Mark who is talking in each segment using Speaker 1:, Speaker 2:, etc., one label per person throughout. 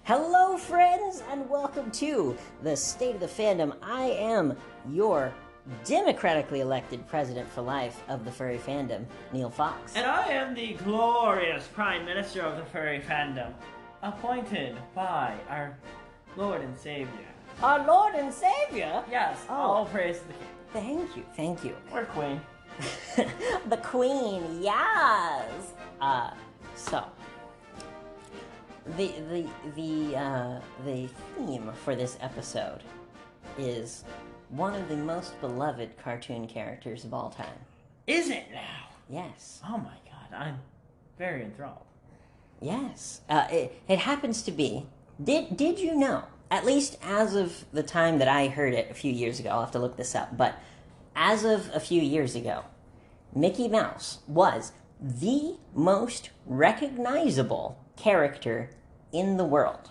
Speaker 1: Hello, friends, and welcome to the State of the Fandom. I am your democratically elected president for life of the furry fandom, Neil Fox.
Speaker 2: And I am the glorious Prime Minister of the furry fandom, appointed by our Lord and Savior.
Speaker 1: Our Lord and Savior?
Speaker 2: Yes, all praise to the King.
Speaker 1: Thank you.
Speaker 2: Or Queen.
Speaker 1: The Queen, yes! So, the theme for this episode is one of the most beloved cartoon characters of all time.
Speaker 2: Is it now?
Speaker 1: Yes.
Speaker 2: Oh my god, I'm very enthralled.
Speaker 1: Yes. It happens to be. Did you know, at least as of the time that I heard it a few years ago, I'll have to look this up, but as of a few years ago, Mickey Mouse was the most recognizable character in the world.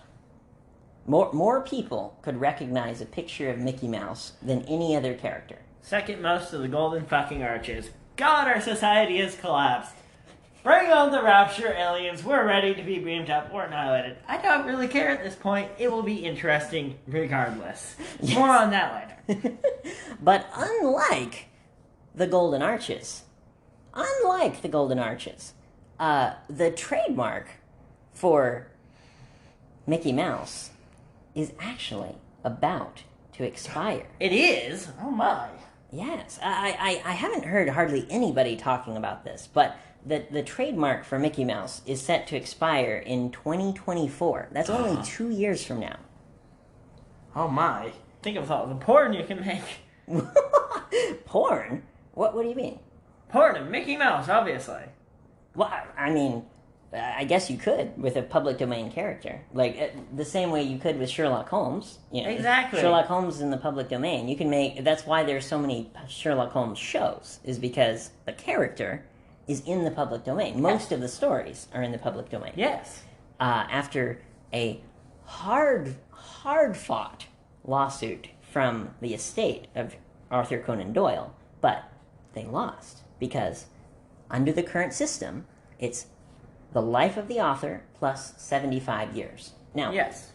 Speaker 1: More people could recognize a picture of Mickey Mouse than any other character.
Speaker 2: Second most of the golden fucking arches. God, our society has collapsed. Bring on the rapture, aliens. We're ready to be beamed up or annihilated. I don't really care at this point. It will be interesting regardless. Yes. More on that later.
Speaker 1: But unlike the golden arches, the trademark for Mickey Mouse is actually about to expire.
Speaker 2: It is? Oh my.
Speaker 1: Yes. I haven't heard hardly anybody talking about this, but the trademark for Mickey Mouse is set to expire in 2024. That's only 2 years from now.
Speaker 2: Oh my. Think of all the porn you can make.
Speaker 1: Porn? What do you mean?
Speaker 2: Porn of Mickey Mouse, obviously.
Speaker 1: Well, I mean, I guess you could with a public domain character. Like, the same way you could with Sherlock Holmes. You know,
Speaker 2: exactly.
Speaker 1: Sherlock Holmes is in the public domain. You can make... That's why there's so many Sherlock Holmes shows, is because the character is in the public domain. Most of the stories are in the public domain.
Speaker 2: Yes.
Speaker 1: After a hard-fought lawsuit from the estate of Arthur Conan Doyle, but they lost because under the current system, it's the life of the author plus 75 years. Now,
Speaker 2: yes.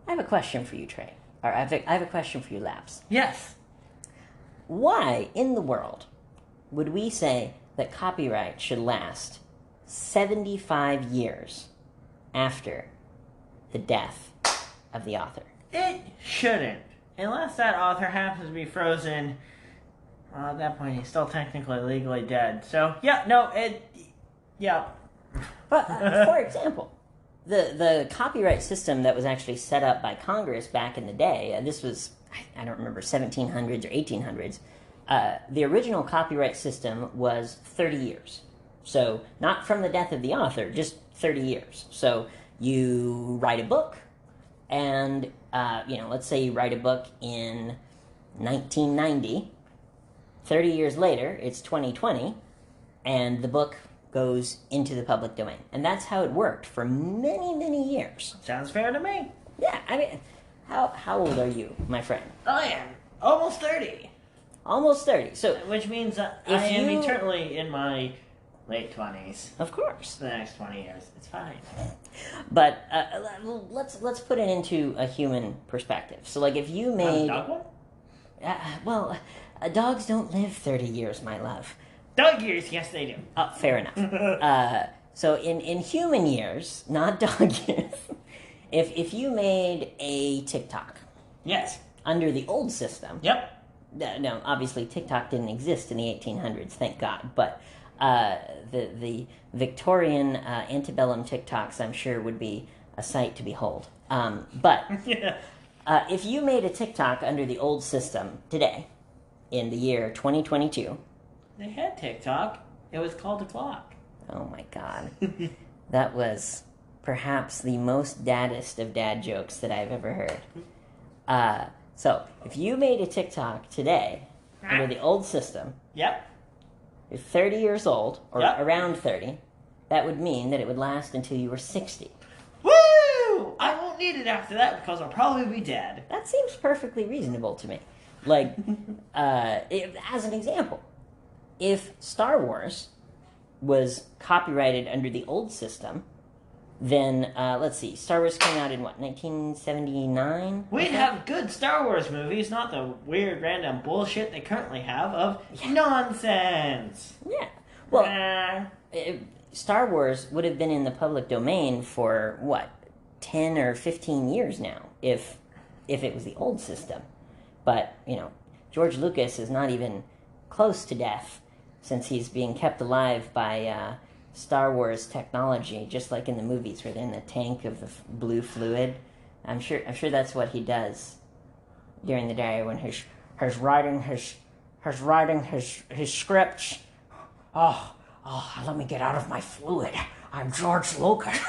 Speaker 1: I have a question for you, Trey. Or I have a question for you, Laps.
Speaker 2: Yes.
Speaker 1: Why in the world would we say that copyright should last 75 years after the death of the author?
Speaker 2: It shouldn't. Unless that author happens to be frozen. Well, at that point, he's still technically legally dead. So, yeah.
Speaker 1: But, for example, the copyright system that was actually set up by Congress back in the day, this was, I don't remember, 1700s or 1800s, the original copyright system was 30 years. So, not from the death of the author, just 30 years. So, you write a book, and, let's say you write a book in 1990, 30 years later, it's 2020, and the book goes into the public domain. And that's how it worked for many, many years.
Speaker 2: Sounds fair to me.
Speaker 1: Yeah, I mean, how old are you, my friend?
Speaker 2: I am almost 30.
Speaker 1: Almost 30. So,
Speaker 2: which means I am eternally in my late 20s.
Speaker 1: Of course.
Speaker 2: For the next 20 years. It's fine.
Speaker 1: But let's put it into a human perspective. So, like, if you made...
Speaker 2: dog one?
Speaker 1: Dogs don't live 30 years, my love.
Speaker 2: Dog years, yes they do.
Speaker 1: Fair enough. So in human years, not dog years, if you made a TikTok...
Speaker 2: Yes.
Speaker 1: Under the old system...
Speaker 2: Yep.
Speaker 1: No, obviously TikTok didn't exist in the 1800s, thank God, but the Victorian antebellum TikToks, I'm sure, would be a sight to behold. But if you made a TikTok under the old system today, in the year 2022...
Speaker 2: They had TikTok. It was called a clock.
Speaker 1: Oh my god. That was perhaps the most daddest of dad jokes that I've ever heard. So, if you made a TikTok today, under the old system...
Speaker 2: Yep.
Speaker 1: You're 30 years old, or
Speaker 2: yep.
Speaker 1: Around 30, that would mean that it would last until you were 60.
Speaker 2: Woo! I won't need it after that because I'll probably be dead.
Speaker 1: That seems perfectly reasonable to me. Like, as an example, if Star Wars was copyrighted under the old system, Then, let's see, Star Wars came out in what, 1979?
Speaker 2: We'd have good Star Wars movies, not the weird random bullshit they currently have of nonsense.
Speaker 1: Yeah. Well, Star Wars would have been in the public domain for, what, 10 or 15 years now, if it was the old system. But, George Lucas is not even close to death, since he's being kept alive by Star Wars technology, just like in the movies where they're in the tank of the blue fluid. I'm sure that's what he does during the day when he's writing his scripts. Oh, let me get out of my fluid. I'm George Lucas.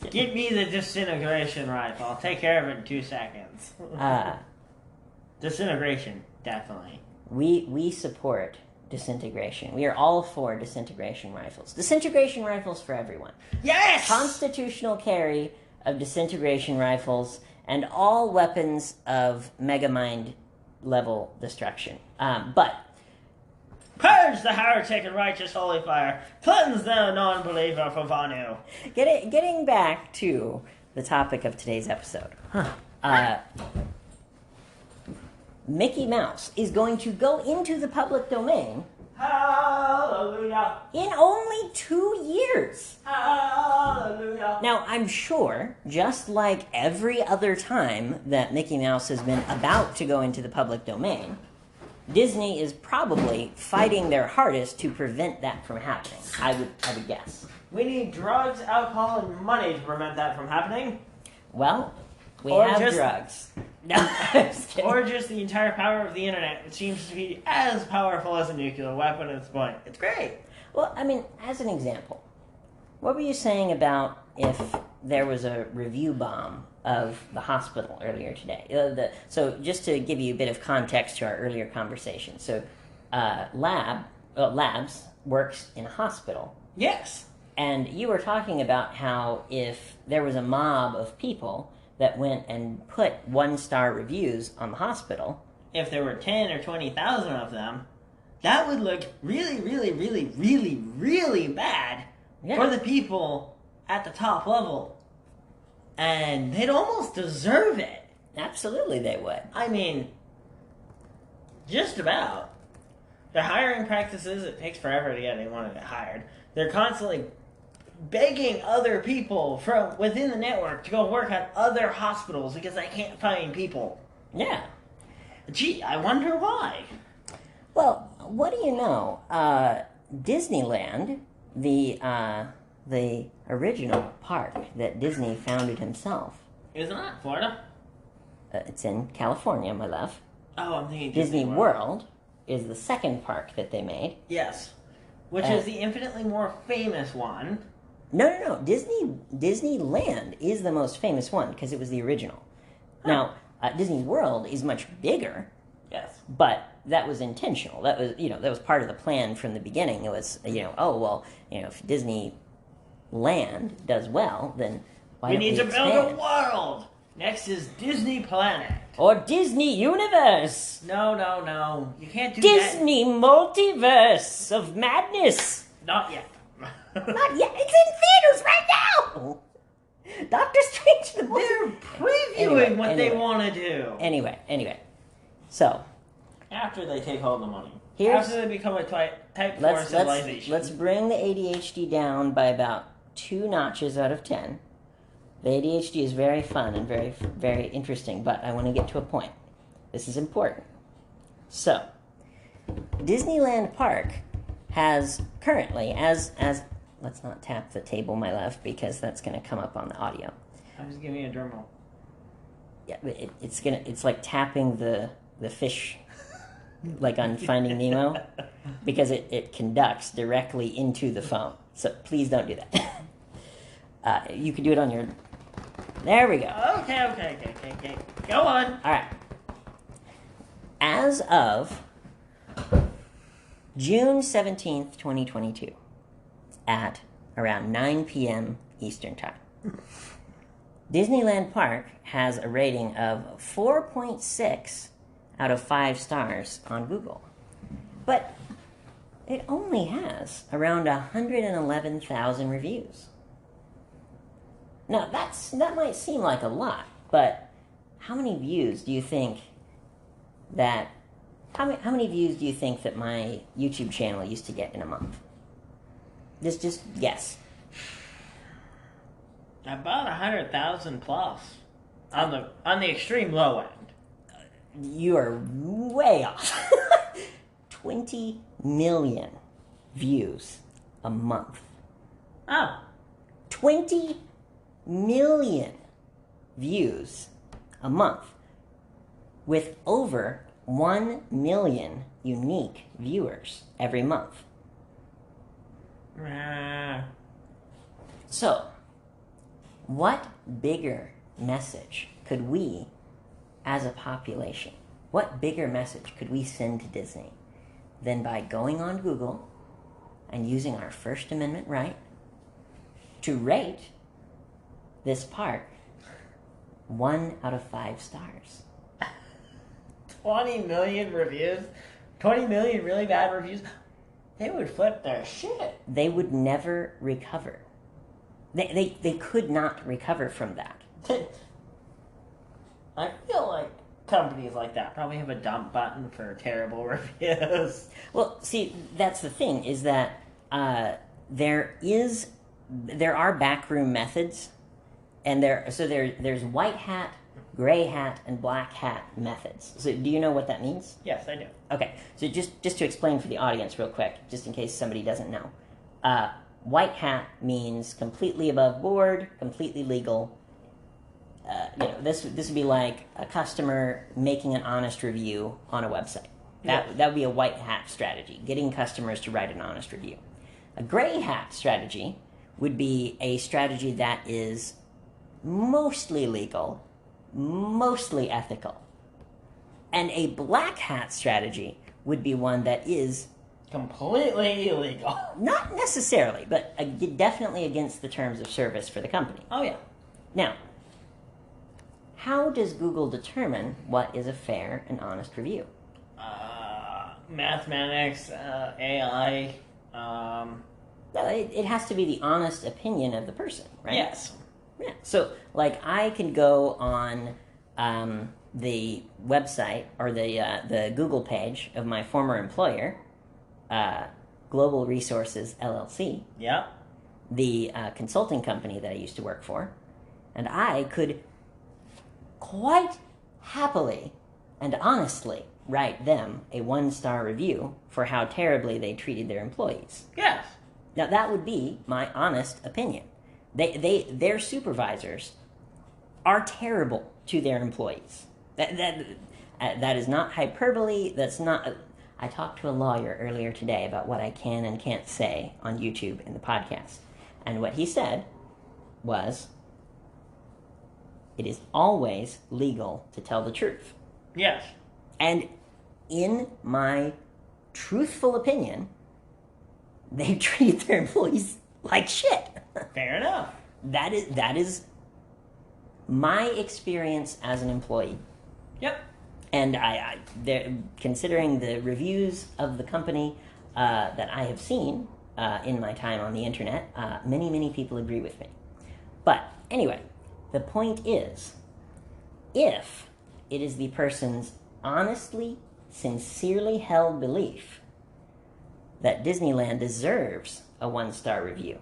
Speaker 2: Give me the disintegration rifle. I'll take care of it in 2 seconds. Disintegration, definitely.
Speaker 1: We support disintegration. We are all for disintegration rifles. Disintegration rifles for everyone.
Speaker 2: Yes!
Speaker 1: Constitutional carry of disintegration rifles and all weapons of megamind level destruction. But
Speaker 2: purge the heretic and righteous holy fire. Cleanse the non-believer for Vanu.
Speaker 1: Getting back to the topic of today's episode. Mickey Mouse is going to go into the public domain.
Speaker 2: Hallelujah.
Speaker 1: In only 2 years.
Speaker 2: Hallelujah.
Speaker 1: Now, I'm sure, just like every other time that Mickey Mouse has been about to go into the public domain, Disney is probably fighting their hardest to prevent that from happening. I would guess.
Speaker 2: We need drugs, alcohol, and money to prevent that from happening.
Speaker 1: Well, we have drugs. No, I'm just kidding.
Speaker 2: Or just the entire power of the internet, which seems to be as powerful as a nuclear weapon at this point. It's great.
Speaker 1: Well, I mean, as an example, what were you saying about if there was a review bomb of the hospital earlier today? So just to give you a bit of context to our earlier conversation. So Labs works in a hospital.
Speaker 2: Yes.
Speaker 1: And you were talking about how if there was a mob of people that went and put 1-star reviews on the hospital,
Speaker 2: if there were 10 or 20,000 of them, that would look really, really, really, really, really bad for the people at the top level. And they'd almost deserve it.
Speaker 1: Absolutely they would.
Speaker 2: I mean, just about. Their hiring practices, it takes forever to get anyone to get hired. They're constantly begging other people from within the network to go work at other hospitals because they can't find people.
Speaker 1: Yeah.
Speaker 2: Gee, I wonder why.
Speaker 1: Well, what do you know? Disneyland, the original park that Disney founded himself.
Speaker 2: Isn't that Florida?
Speaker 1: It's in California, my love.
Speaker 2: Oh, I'm thinking
Speaker 1: Disney World is the second park that they made.
Speaker 2: Yes. Which is the infinitely more famous one.
Speaker 1: No. Disneyland is the most famous one because it was the original. Huh. Now, Disney World is much bigger.
Speaker 2: Yes.
Speaker 1: But that was intentional. That was part of the plan from the beginning. It was, if Disneyland does well, then why don't we
Speaker 2: need to
Speaker 1: expand?
Speaker 2: build a world. Next is Disney Planet.
Speaker 1: Or Disney Universe.
Speaker 2: No. You can't do
Speaker 1: Disney Multiverse of Madness.
Speaker 2: Not yet.
Speaker 1: Not yet. It's in theaters right now. Doctor Strange.
Speaker 2: They're previewing what they want to do.
Speaker 1: Anyway. So.
Speaker 2: After they take all the money. After they become a type 4 civilization.
Speaker 1: Let's bring the ADHD down by about 2 notches out of 10. The ADHD is very fun and very, very interesting, but I want to get to a point. This is important. So, Disneyland Park has currently, as let's not tap the table, my love, because that's going to come up on the audio.
Speaker 2: I was giving you a drum roll.
Speaker 1: Yeah, it's like tapping the fish, like on Finding Nemo, because it conducts directly into the phone. So please don't do that. You could do it on your. There we go.
Speaker 2: Okay. Go on.
Speaker 1: All right. As of June 17th, 2022, at around 9 p.m. Eastern Time, Disneyland Park has a rating of 4.6 out of 5 stars on Google. But it only has around 111,000 reviews. Now, that might seem like a lot, but how many views do you think that... How many views do you think that my YouTube channel used to get in a month? Just guess.
Speaker 2: About 100,000 plus. On the extreme low end.
Speaker 1: You are way off. 20 million views a month.
Speaker 2: Oh.
Speaker 1: 20 million views a month with over 1 million unique viewers every month. So, what bigger message could we, as a population, what bigger message could we send to Disney than by going on Google and using our First Amendment right to rate this park 1 out of 5 stars?
Speaker 2: 20 million reviews? 20 million really bad reviews? They would flip their shit.
Speaker 1: They would never recover. They could not recover from that.
Speaker 2: I feel like companies like that probably have a dump button for terrible reviews.
Speaker 1: Well, see, that's the thing, is that there are backroom methods, and there's white hat, gray hat, and black hat methods. So do you know what that means?
Speaker 2: Yes, I do.
Speaker 1: Okay, so just to explain for the audience real quick, just in case somebody doesn't know. White hat means completely above board, completely legal. This would be like a customer making an honest review on a website. That would be a white hat strategy, getting customers to write an honest review. A gray hat strategy would be a strategy that is mostly legal, mostly ethical. And a black hat strategy would be one that is
Speaker 2: completely illegal.
Speaker 1: Not necessarily, but definitely against the terms of service for the company.
Speaker 2: Oh, yeah.
Speaker 1: Now, how does Google determine what is a fair and honest review?
Speaker 2: Mathematics, AI.
Speaker 1: It has to be the honest opinion of the person, right?
Speaker 2: Yes.
Speaker 1: Yeah. So, like, I can go on the website or the Google page of my former employer, Global Resources LLC.
Speaker 2: Yep.
Speaker 1: The consulting company that I used to work for, and I could quite happily and honestly write them a 1-star review for how terribly they treated their employees.
Speaker 2: Yes.
Speaker 1: Now, that would be my honest opinion. Their supervisors are terrible to their employees. That is not hyperbole. That's not... I talked to a lawyer earlier today about what I can and can't say on YouTube in the podcast. And what he said was, it is always legal to tell the truth.
Speaker 2: Yes.
Speaker 1: And in my truthful opinion, they treat their employees like shit.
Speaker 2: Fair enough.
Speaker 1: That is my experience as an employee.
Speaker 2: Yep.
Speaker 1: And considering the reviews of the company that I have seen in my time on the internet, many people agree with me. But anyway, the point is, if it is the person's honestly, sincerely held belief that Disneyland deserves a 1-star review,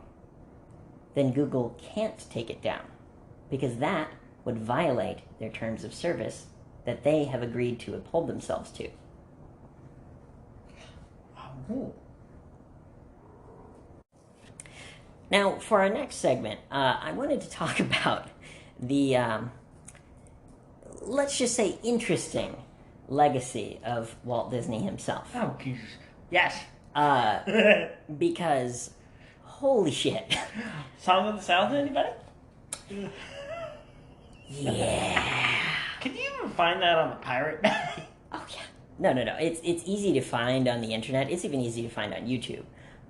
Speaker 1: then Google can't take it down, because that would violate their terms of service that they have agreed to uphold themselves to.
Speaker 2: Oh.
Speaker 1: Now, for our next segment, I wanted to talk about the, let's just say, interesting legacy of Walt Disney himself.
Speaker 2: Oh, Jesus. Yes.
Speaker 1: Because, holy shit.
Speaker 2: Song of the South, anybody?
Speaker 1: Yeah.
Speaker 2: Can you even find that on the Pirate Bay?
Speaker 1: Oh, yeah. No. It's easy to find on the internet. It's even easy to find on YouTube.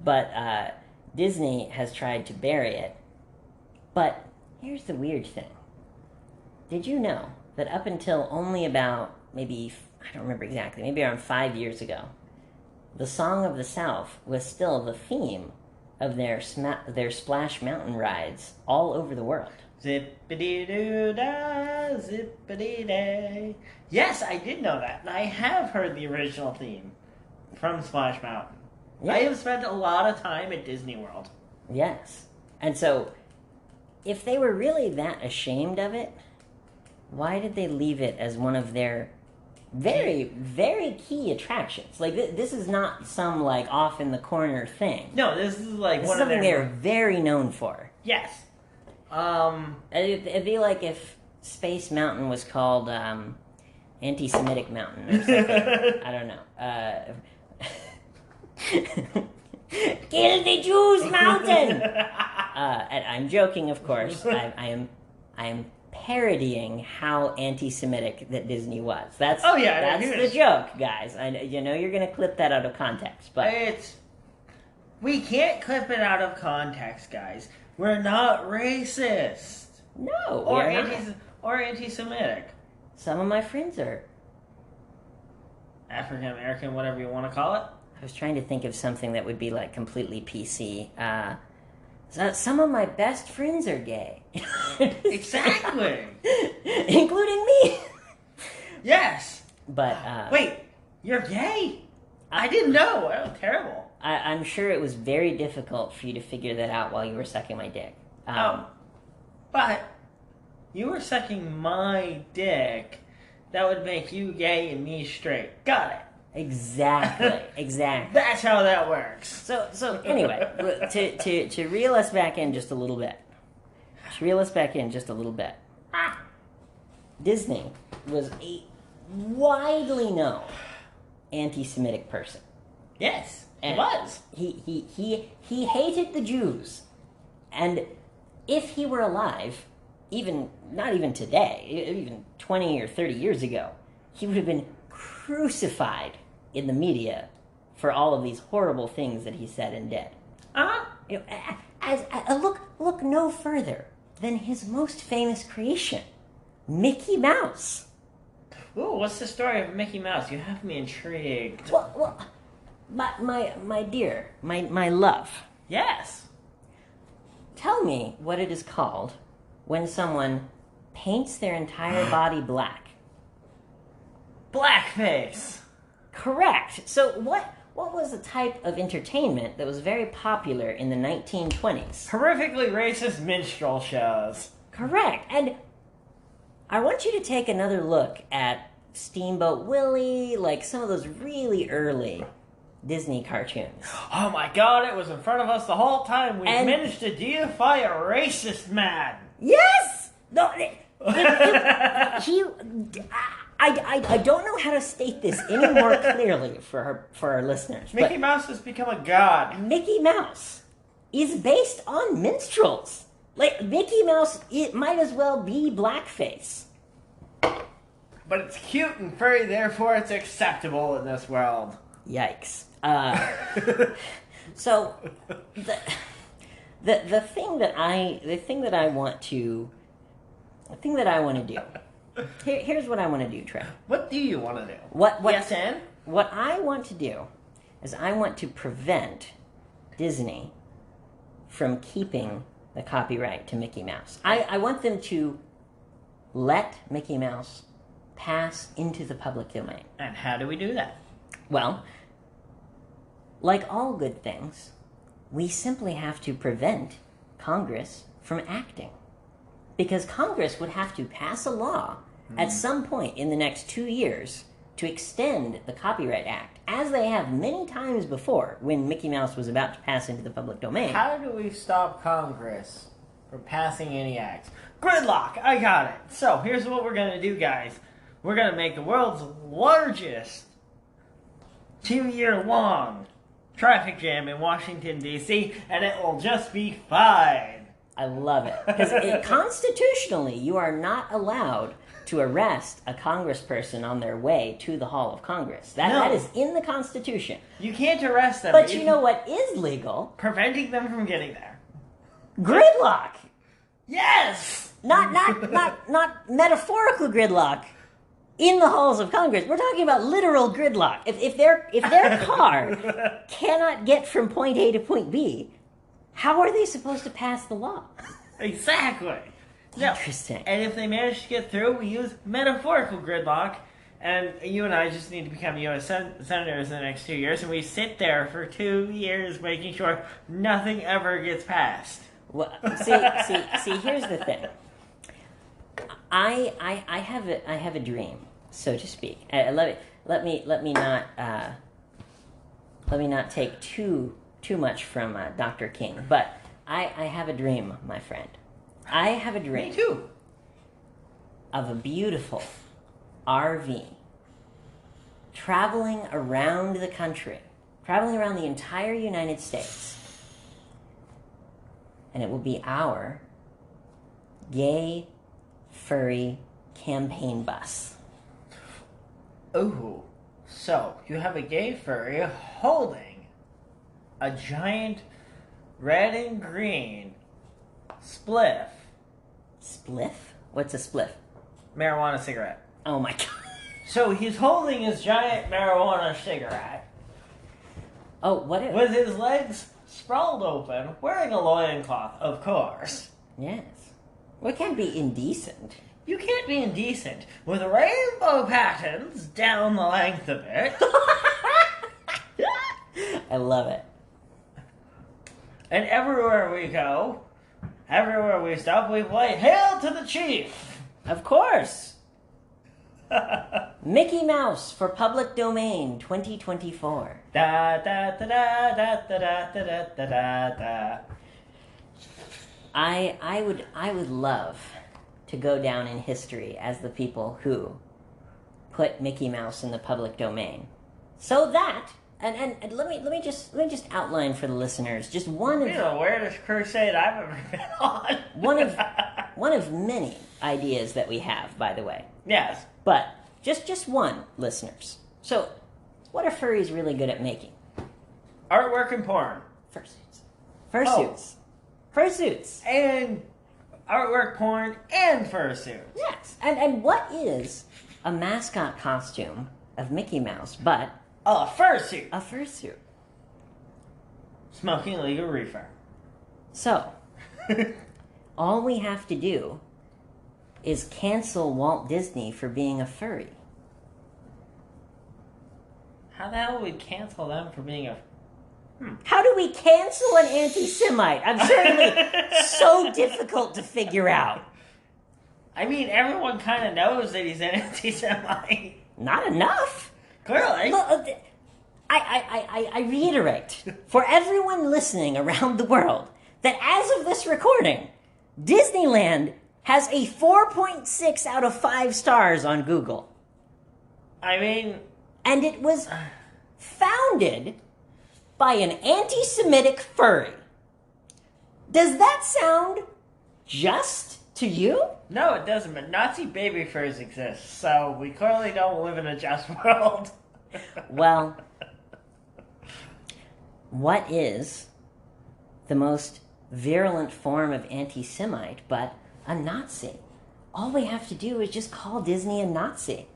Speaker 1: But Disney has tried to bury it. But here's the weird thing. Did you know that up until only about maybe, I don't remember exactly, maybe around 5 years ago, the Song of the South was still the theme of their Splash Mountain rides all over the world?
Speaker 2: Zippity-doo-dah, zippity-day. Yes, I did know that. And I have heard the original theme from Splash Mountain.
Speaker 1: Yeah.
Speaker 2: I have spent a lot of time at Disney World.
Speaker 1: Yes. And so, if they were really that ashamed of it, why did they leave it as one of their very, very key attractions? Like, this is not some, like, off-in-the-corner thing.
Speaker 2: No, this is like
Speaker 1: This
Speaker 2: one
Speaker 1: is
Speaker 2: of
Speaker 1: something
Speaker 2: their...
Speaker 1: they're very known for.
Speaker 2: Yes.
Speaker 1: It'd be like if Space Mountain was called Anti-Semitic Mountain or something. I don't know. Kill the Jews Mountain! And I'm joking, of course. I am parodying how anti-Semitic that Disney was. That's the joke, guys. You know you're going to clip that out of context, but
Speaker 2: we can't clip it out of context, guys. We're not racist.
Speaker 1: No,
Speaker 2: or anti-Semitic.
Speaker 1: Some of my friends are
Speaker 2: African American, whatever you want to call it.
Speaker 1: I was trying to think of something that would be like completely PC. So some of my best friends are gay.
Speaker 2: Exactly.
Speaker 1: Including me.
Speaker 2: Yes.
Speaker 1: But
Speaker 2: wait, you're gay? I didn't know. That was terrible.
Speaker 1: I'm sure it was very difficult for you to figure that out while you were sucking my dick.
Speaker 2: But you were sucking my dick. That would make you gay and me straight. Got it.
Speaker 1: Exactly.
Speaker 2: That's how that works.
Speaker 1: So anyway, to reel us back in just a little bit. Disney was a widely known anti-Semitic person.
Speaker 2: Yes,
Speaker 1: and
Speaker 2: he was.
Speaker 1: He hated the Jews, and if he were alive, not even today, even 20 or 30 years ago, he would have been crucified in the media for all of these horrible things that he said and did. You know, look no further than his most famous creation, Mickey Mouse.
Speaker 2: Ooh, what's the story of Mickey Mouse? You have me intrigued.
Speaker 1: Well, my dear, my love.
Speaker 2: Yes.
Speaker 1: Tell me what it is called when someone paints their entire body black.
Speaker 2: Blackface.
Speaker 1: Correct. So what was the type of entertainment that was very popular in the 1920s?
Speaker 2: Horrifically racist minstrel shows.
Speaker 1: Correct. And I want you to take another look at Steamboat Willie, like some of those really early Disney cartoons.
Speaker 2: Oh my god, it was in front of us the whole time. We managed to deify a racist man.
Speaker 1: Yes! No, I don't know how to state this any more clearly for our listeners.
Speaker 2: Mickey Mouse has become a god.
Speaker 1: Mickey Mouse is based on minstrels. Like, Mickey Mouse, it might as well be blackface.
Speaker 2: But it's cute and furry, therefore it's acceptable in this world.
Speaker 1: Yikes. So, the thing that I want to do. Here's what I want to do, Trev.
Speaker 2: What do you want to do?
Speaker 1: Yes, and? What I want to do is I want to prevent Disney from keeping the copyright to Mickey Mouse. I want them to let Mickey Mouse pass into the public domain.
Speaker 2: And how do we do that?
Speaker 1: Well, like all good things, we simply have to prevent Congress from acting. Because Congress would have to pass a law at some point in the next 2 years to extend the Copyright Act, as they have many times before when Mickey Mouse was about to pass into the public domain.
Speaker 2: How do we stop Congress from passing any acts? Gridlock! I got it! So, here's what we're going to do, guys. We're going to make the world's largest 2-year-long traffic jam in Washington, D.C., and it will just be fine.
Speaker 1: I love it. Because constitutionally, you are not allowed to arrest a congressperson on their way to the Hall of Congress. That is in the Constitution.
Speaker 2: You can't arrest them.
Speaker 1: But you know what is legal?
Speaker 2: Preventing them from getting there.
Speaker 1: Gridlock!
Speaker 2: Yes!
Speaker 1: Not metaphorical gridlock in the halls of Congress. We're talking about literal gridlock. If their car cannot get from point A to point B, how are they supposed to pass the law?
Speaker 2: Exactly. No.
Speaker 1: Interesting.
Speaker 2: And if they manage to get through, we use metaphorical gridlock. And you and I just need to become U.S. senators in the next 2 years, and we sit there for 2 years making sure nothing ever gets passed.
Speaker 1: Well, see. Here's the thing. I have a dream, so to speak. Let me not take too much from Dr. King, but I have a dream, my friend. I have a dream.
Speaker 2: Me too.
Speaker 1: Of a beautiful RV traveling around the country, traveling around the entire United States, and it will be our gay, furry campaign bus.
Speaker 2: Ooh, so you have a gay furry holding a giant red and green spliff.
Speaker 1: Spliff? What's a spliff?
Speaker 2: Marijuana cigarette.
Speaker 1: Oh my god.
Speaker 2: So he's holding his giant marijuana cigarette.
Speaker 1: Oh, what is...
Speaker 2: With his legs sprawled open, wearing a loincloth, of course.
Speaker 1: Yes. Well, it can't be indecent.
Speaker 2: You can't be indecent with rainbow patterns down the length of it.
Speaker 1: I love it.
Speaker 2: And everywhere we go, everywhere we stop, we play Hail to the Chief.
Speaker 1: Of course. Mickey Mouse for public domain 2024.
Speaker 2: Da da da da da da da da da da.
Speaker 1: I would love to go down in history as the people who put Mickey Mouse in the public domain, so that and let me just outline for the listeners just one of
Speaker 2: the weirdest crusade I've ever been on.
Speaker 1: one of many ideas that we have, by the way.
Speaker 2: Yes,
Speaker 1: but just one, listeners. So, what are furries really good at making?
Speaker 2: Artwork and porn.
Speaker 1: Fursuits. Fursuits.
Speaker 2: And artwork, porn, and fursuits.
Speaker 1: Yes. And what is a mascot costume of Mickey Mouse but
Speaker 2: a fursuit?
Speaker 1: A fursuit.
Speaker 2: Smoking legal reefer.
Speaker 1: So, all we have to do is cancel Walt Disney for being a furry.
Speaker 2: How the hell would we cancel them for being a...
Speaker 1: How do we cancel an anti-Semite? I'm certainly so difficult to figure out.
Speaker 2: I mean, everyone kind of knows that he's an anti-Semite.
Speaker 1: Not enough.
Speaker 2: Clearly.
Speaker 1: Look, I reiterate, for everyone listening around the world, that as of this recording, Disneyland has a 4.6 out of 5 stars on Google.
Speaker 2: I mean...
Speaker 1: And it was founded by an anti-Semitic furry. Does that sound just to you?
Speaker 2: No, it doesn't, but Nazi baby furs exist, so we clearly don't live in a just world.
Speaker 1: Well, what is the most virulent form of anti-Semite but a Nazi? All we have to do is just call Disney a Nazi.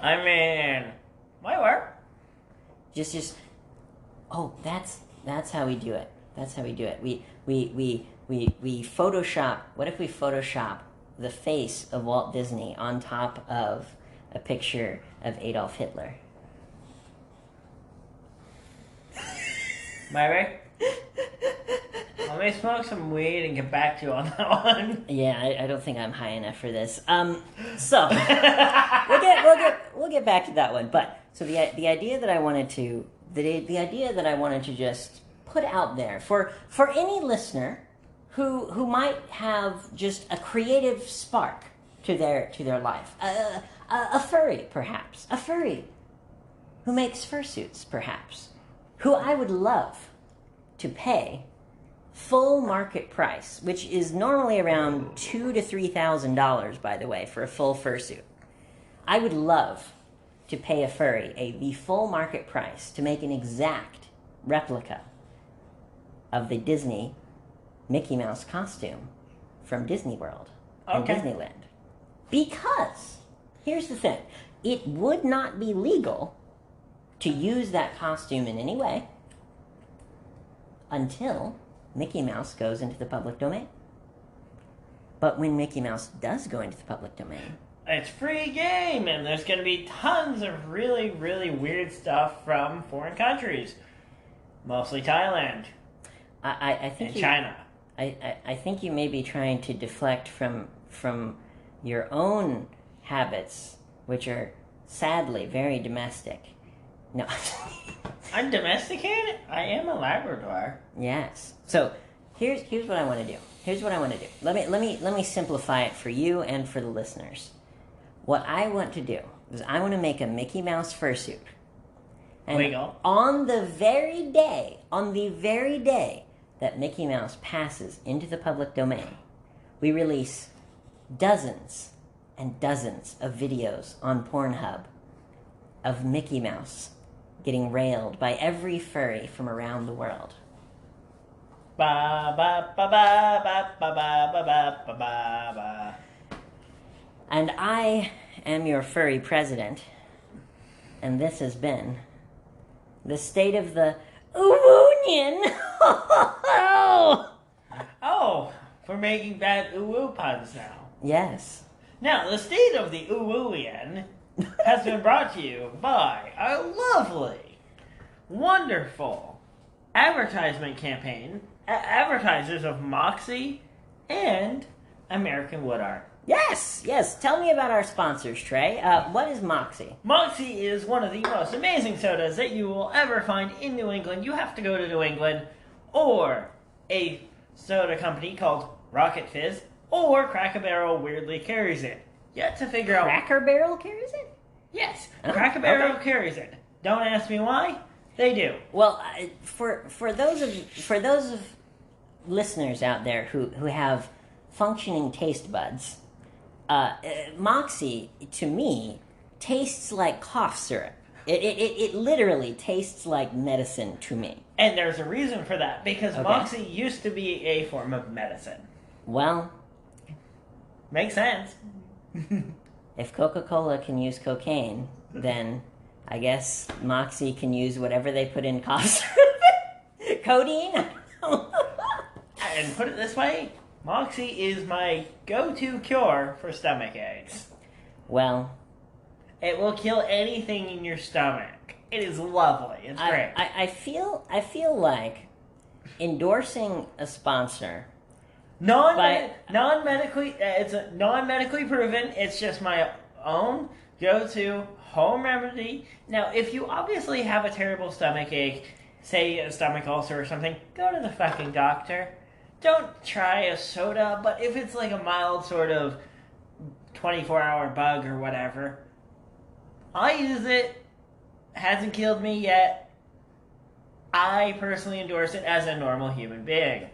Speaker 2: I mean, might work.
Speaker 1: Oh, that's how we do it. That's how we do it. We Photoshop. What if we Photoshop the face of Walt Disney on top of a picture of Adolf Hitler?
Speaker 2: Maybe. Let me smoke some weed and get back to you on that one.
Speaker 1: Yeah, I don't think I'm high enough for this. So we'll get back to that one. But so the idea that I wanted to the idea that I wanted to just put out there for any listener who might have just a creative spark to their life, a furry perhaps, a furry who makes fursuits perhaps, who I would love to pay full market price, which is normally around $2,000 to $3,000, by the way, for a full fursuit. I would love to pay a furry the full market price to make an exact replica of the Disney Mickey Mouse costume from Disney World and Disneyland. Because, here's the thing, it would not be legal to use that costume in any way until Mickey Mouse goes into the public domain. But when Mickey Mouse does go into the public domain,
Speaker 2: it's free game, and there's going to be tons of really, really weird stuff from foreign countries. Mostly Thailand.
Speaker 1: I think
Speaker 2: and China.
Speaker 1: I think you may be trying to deflect from your own habits, which are sadly very domestic. No.
Speaker 2: I'm domesticated? I am a Labrador.
Speaker 1: Yes. So here's what I want to do. Let me simplify it for you and for the listeners. What I want to do is I want to make a Mickey Mouse fursuit. And
Speaker 2: Wiggle.
Speaker 1: on the very day that Mickey Mouse passes into the public domain, we release dozens and dozens of videos on Pornhub of Mickey Mouse getting railed by every furry from around the world.
Speaker 2: Ba ba ba ba ba ba ba ba ba ba ba.
Speaker 1: And I am your furry president, and this has been the state of the Union.
Speaker 2: Oh, we're making bad ooh puns now.
Speaker 1: Yes.
Speaker 2: Now, the state of the Uwuian has been brought to you by our lovely, wonderful advertisement campaign, advertisers of Moxie and American Wood Art.
Speaker 1: Yes. Tell me about our sponsors, Trey. What is Moxie?
Speaker 2: Moxie is one of the most amazing sodas that you will ever find in New England. You have to go to New England, or a soda company called Rocket Fizz, or Cracker Barrel weirdly carries it. Yet to figure out.
Speaker 1: Cracker Barrel carries it?
Speaker 2: Yes,
Speaker 1: Oh,
Speaker 2: Cracker Barrel
Speaker 1: okay.
Speaker 2: carries it. Don't ask me why. They do.
Speaker 1: Well, for those of listeners out there who have functioning taste buds, Moxie to me tastes like cough syrup. It literally tastes like medicine to me.
Speaker 2: And there's a reason for that, because
Speaker 1: Okay.
Speaker 2: Moxie used to be a form of medicine.
Speaker 1: Well,
Speaker 2: Makes sense.
Speaker 1: if Coca-Cola can use cocaine, then I guess Moxie can use whatever they put in cough syrup. Codeine?
Speaker 2: And put it this way, Moxie is my go-to cure for stomach aches.
Speaker 1: Well,
Speaker 2: It will kill anything in your stomach. It is lovely. It's great.
Speaker 1: I feel like endorsing a sponsor.
Speaker 2: Non-medically, it's non-medically proven. It's just my own go-to home remedy. Now, if you obviously have a terrible stomach ache, say a stomach ulcer or something, go to the fucking doctor. Don't try a soda, but if it's like a mild sort of 24-hour bug or whatever, I use it. Hasn't killed me yet. I personally endorse it as a normal human being.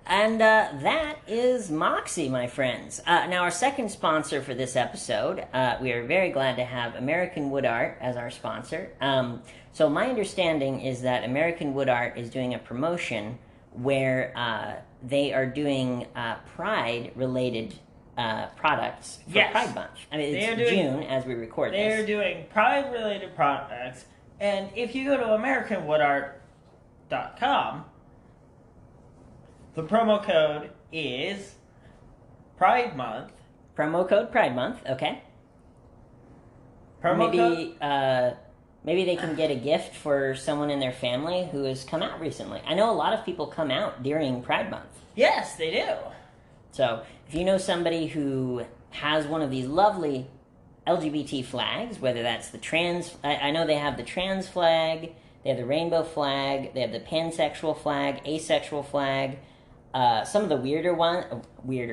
Speaker 1: And that is Moxie, my friends. Now, our second sponsor for this episode, we are very glad to have American Wood Art as our sponsor. So my understanding is that American Wood Art is doing a promotion where they are doing Pride-related products for
Speaker 2: Yes.
Speaker 1: Pride Month. I mean, it's June as we record
Speaker 2: They are
Speaker 1: this.
Speaker 2: doing Pride-related products, and if you go to AmericanWoodArt.com, the promo code is Pride Month.
Speaker 1: Promo code Pride Month, okay.
Speaker 2: Promo code?
Speaker 1: Maybe they can get a gift for someone in their family who has come out recently. I know a lot of people come out during Pride Month.
Speaker 2: Yes, they do.
Speaker 1: So, if you know somebody who has one of these lovely LGBT flags, whether that's the trans... I know they have the trans flag, they have the rainbow flag, they have the pansexual flag, asexual flag, some of the weirder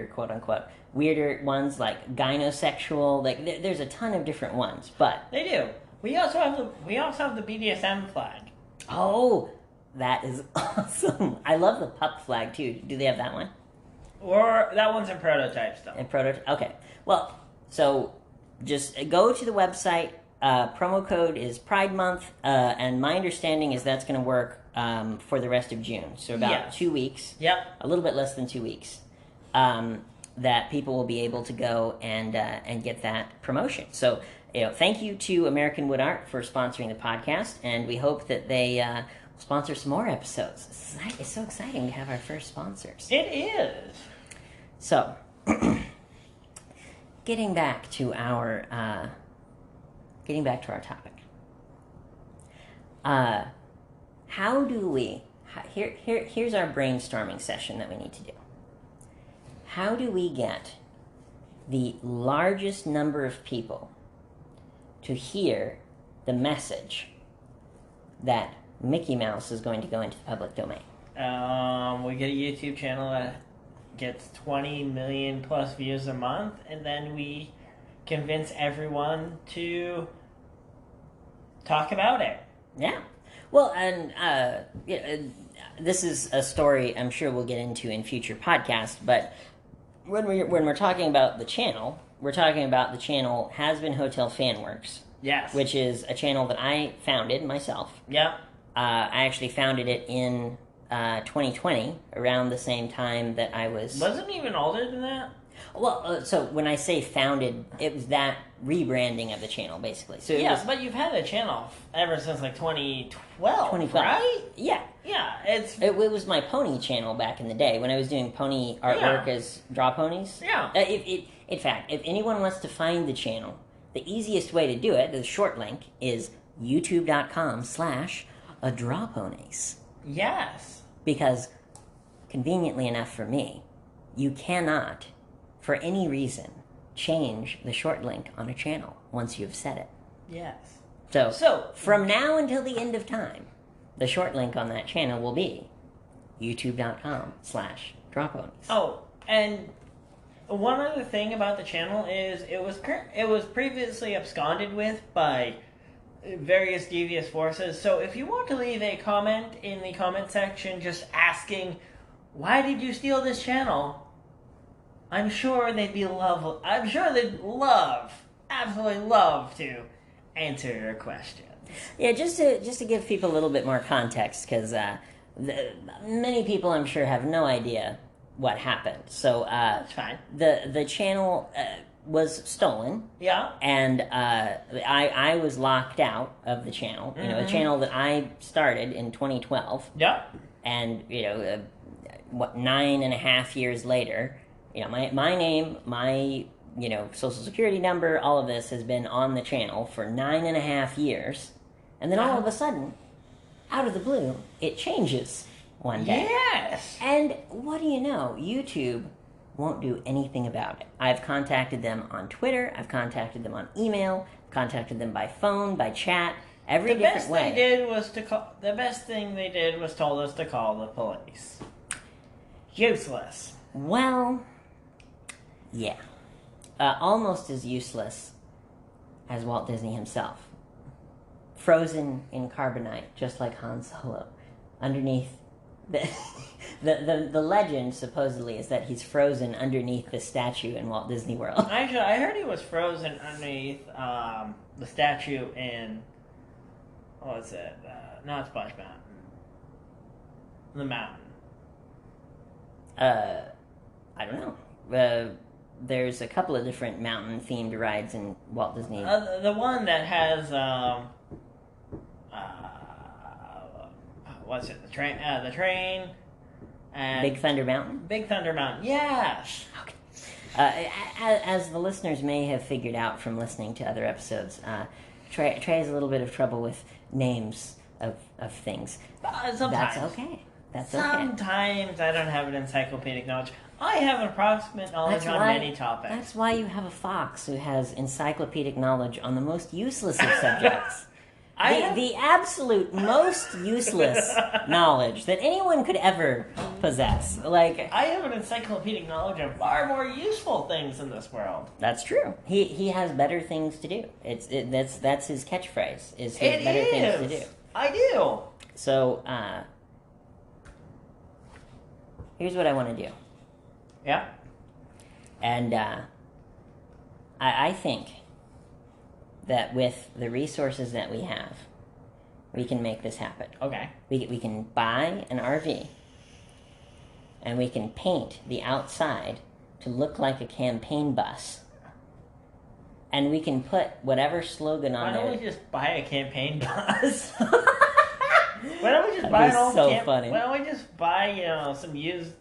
Speaker 1: quote-unquote, weirder ones like gynosexual, like there's a ton of different ones, but...
Speaker 2: They do. We also have the BDSM flag.
Speaker 1: Oh, that is awesome. I love the pup flag, too. Do they have that one?
Speaker 2: Or that one's in prototype still.
Speaker 1: Okay. Well, so just go to the website. Promo code is Pride Month, and my understanding is that's going to work for the rest of June. So about 2 weeks.
Speaker 2: Yep.
Speaker 1: A little bit less than 2 weeks. That people will be able to go and get that promotion. So, thank you to American Wood Art for sponsoring the podcast, and we hope that they sponsor some more episodes. It's so exciting to have our first sponsors.
Speaker 2: It is.
Speaker 1: So, getting back to our topic. How do we? Here's our brainstorming session that we need to do. How do we get the largest number of people to hear the message that Mickey Mouse is going to go into the public domain?
Speaker 2: We get a YouTube channel that gets 20 million plus views a month, and then we convince everyone to talk about it.
Speaker 1: Yeah. Well, and this is a story I'm sure we'll get into in future podcasts, but when we're talking about the channel, we're talking about the channel Has Been Hotel Fanworks.
Speaker 2: Yes.
Speaker 1: Which is a channel that I founded myself.
Speaker 2: Yep.
Speaker 1: I actually founded it in 2020, around the same time that I was...
Speaker 2: Wasn't even older than that?
Speaker 1: Well, so when I say founded, it was that rebranding of the channel, basically. So
Speaker 2: but you've had the channel ever since like 2012,
Speaker 1: 2012,
Speaker 2: right?
Speaker 1: Yeah.
Speaker 2: Yeah,
Speaker 1: it was my pony channel back in the day when I was doing pony artwork as draw ponies.
Speaker 2: Yeah.
Speaker 1: In fact, if anyone wants to find the channel, the easiest way to do it, the short link, is youtube.com/adrawponies.
Speaker 2: Yes.
Speaker 1: Because, conveniently enough for me, you cannot, for any reason, change the short link on a channel once you've set it.
Speaker 2: Yes.
Speaker 1: So from now until the end of time, the short link on that channel will be youtube.com/drawponies.
Speaker 2: Oh, and one other thing about the channel is it was previously absconded with by various devious forces. So if you want to leave a comment in the comment section just asking, why did you steal this channel? I'm sure they'd absolutely love to answer your question.
Speaker 1: Yeah, just to give people a little bit more context, because many people, I'm sure, have no idea what happened. So
Speaker 2: that's fine.
Speaker 1: The channel was stolen.
Speaker 2: Yeah.
Speaker 1: And I was locked out of the channel. You know, a channel that I started in 2012.
Speaker 2: Yeah.
Speaker 1: And 9.5 years later, my name, my social security number, all of this has been on the channel for 9.5 years, and then all of a sudden, out of the blue, it changes one day.
Speaker 2: Yes.
Speaker 1: And what do you know? YouTube won't do anything about it. I've contacted them on Twitter. I've contacted them on email. Contacted them by phone, by chat, every different way.
Speaker 2: The best thing they did was told us to call the police. Useless.
Speaker 1: Well, yeah. Almost as useless as Walt Disney himself. Frozen in carbonite, just like Han Solo. Underneath the legend supposedly is that he's frozen underneath the statue in Walt Disney World.
Speaker 2: Actually, I heard he was frozen underneath the statue in what was it? Not Splash Mountain. The mountain.
Speaker 1: I don't know. There's a couple of different mountain-themed rides in Walt Disney.
Speaker 2: The one that has what's it? The train. And
Speaker 1: Big Thunder Mountain?
Speaker 2: Big Thunder Mountain, yes!
Speaker 1: Okay. As the listeners may have figured out from listening to other episodes, Trey has a little bit of trouble with names of things.
Speaker 2: Sometimes.
Speaker 1: That's okay.
Speaker 2: Sometimes I don't have an encyclopedic knowledge. I have approximate knowledge on many topics.
Speaker 1: That's why you have a fox who has encyclopedic knowledge on the most useless of subjects. The absolute most useless knowledge that anyone could ever possess.
Speaker 2: I have an encyclopedic knowledge of far more useful things in this world.
Speaker 1: That's true. He has better things to do. That's his catchphrase. He has better things to do.
Speaker 2: I do.
Speaker 1: So here's what I want to do.
Speaker 2: Yeah.
Speaker 1: And I think that with the resources that we have, we can make this happen.
Speaker 2: Okay.
Speaker 1: We can buy an RV, and we can paint the outside to look like a campaign bus. And we can put whatever slogan on there.
Speaker 2: Why don't we just buy a campaign bus? Why don't we just buy an old
Speaker 1: so funny.
Speaker 2: Why don't we just buy, some used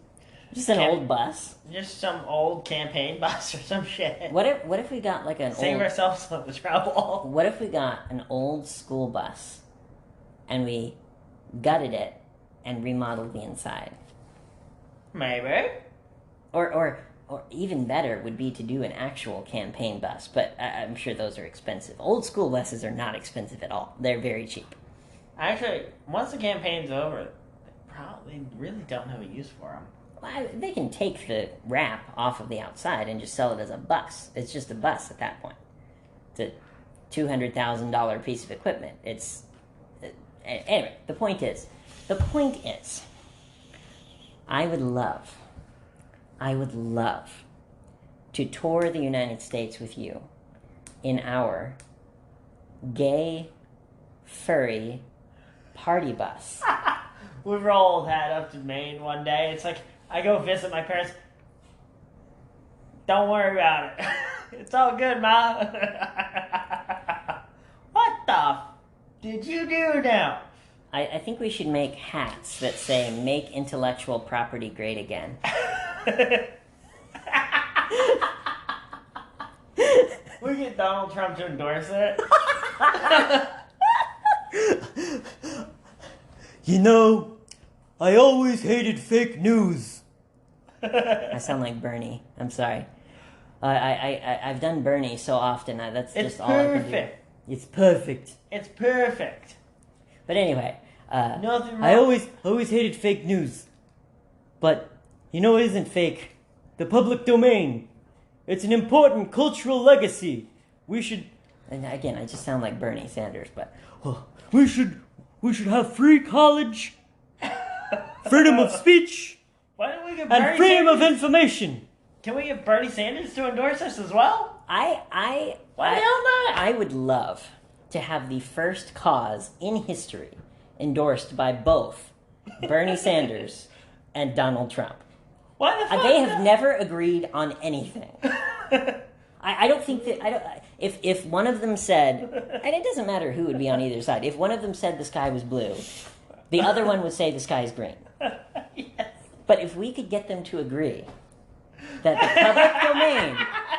Speaker 1: Just an old bus.
Speaker 2: Just some old campaign bus or some shit.
Speaker 1: What if we got like an
Speaker 2: Save ourselves some the trouble.
Speaker 1: What if we got an old school bus and we gutted it and remodeled the inside?
Speaker 2: Maybe.
Speaker 1: Or even better would be to do an actual campaign bus, but I'm sure those are expensive. Old school buses are not expensive at all. They're very cheap.
Speaker 2: Actually, once the campaign's over, they probably really don't have a use for them.
Speaker 1: Well, they can take the wrap off of the outside and just sell it as a bus. It's just a bus at that point. It's a $200,000 piece of equipment. Anyway, the point is, I would love to tour the United States with you in our gay, furry party bus.
Speaker 2: We rolled that up to Maine one day. It's like, I go visit my parents. Don't worry about it. It's all good, Ma. What the did you do now?
Speaker 1: I think we should make hats that say, "Make intellectual property great again."
Speaker 2: We get Donald Trump to endorse it.
Speaker 3: You know, I always hated fake news.
Speaker 1: I sound like Bernie. I'm sorry. I've done Bernie so often. That's
Speaker 2: It's
Speaker 1: just all I can do.
Speaker 2: perfect.
Speaker 3: It's perfect.
Speaker 2: It's perfect.
Speaker 1: But anyway,
Speaker 2: Nothing wrong.
Speaker 3: I always hated fake news. But, you know what isn't fake? The public domain. It's an important cultural legacy. We should...
Speaker 1: and again, I just sound like Bernie Sanders, but
Speaker 3: We should have free college, freedom of speech,
Speaker 2: Why don't we get
Speaker 3: and
Speaker 2: Bernie
Speaker 3: freedom of
Speaker 2: Sanders?
Speaker 3: information.
Speaker 2: Can we get Bernie Sanders to endorse us as well? Why the hell not?
Speaker 1: I would love to have the first cause in history endorsed by both Bernie Sanders and Donald Trump.
Speaker 2: Why the fuck
Speaker 1: They have
Speaker 2: not?
Speaker 1: never agreed on anything. I don't think that if one of them said, and it doesn't matter who would be on either side. If one of them said the sky was blue, the other one would say the sky is green.
Speaker 2: Yes.
Speaker 1: But if we could get them to agree that the public domain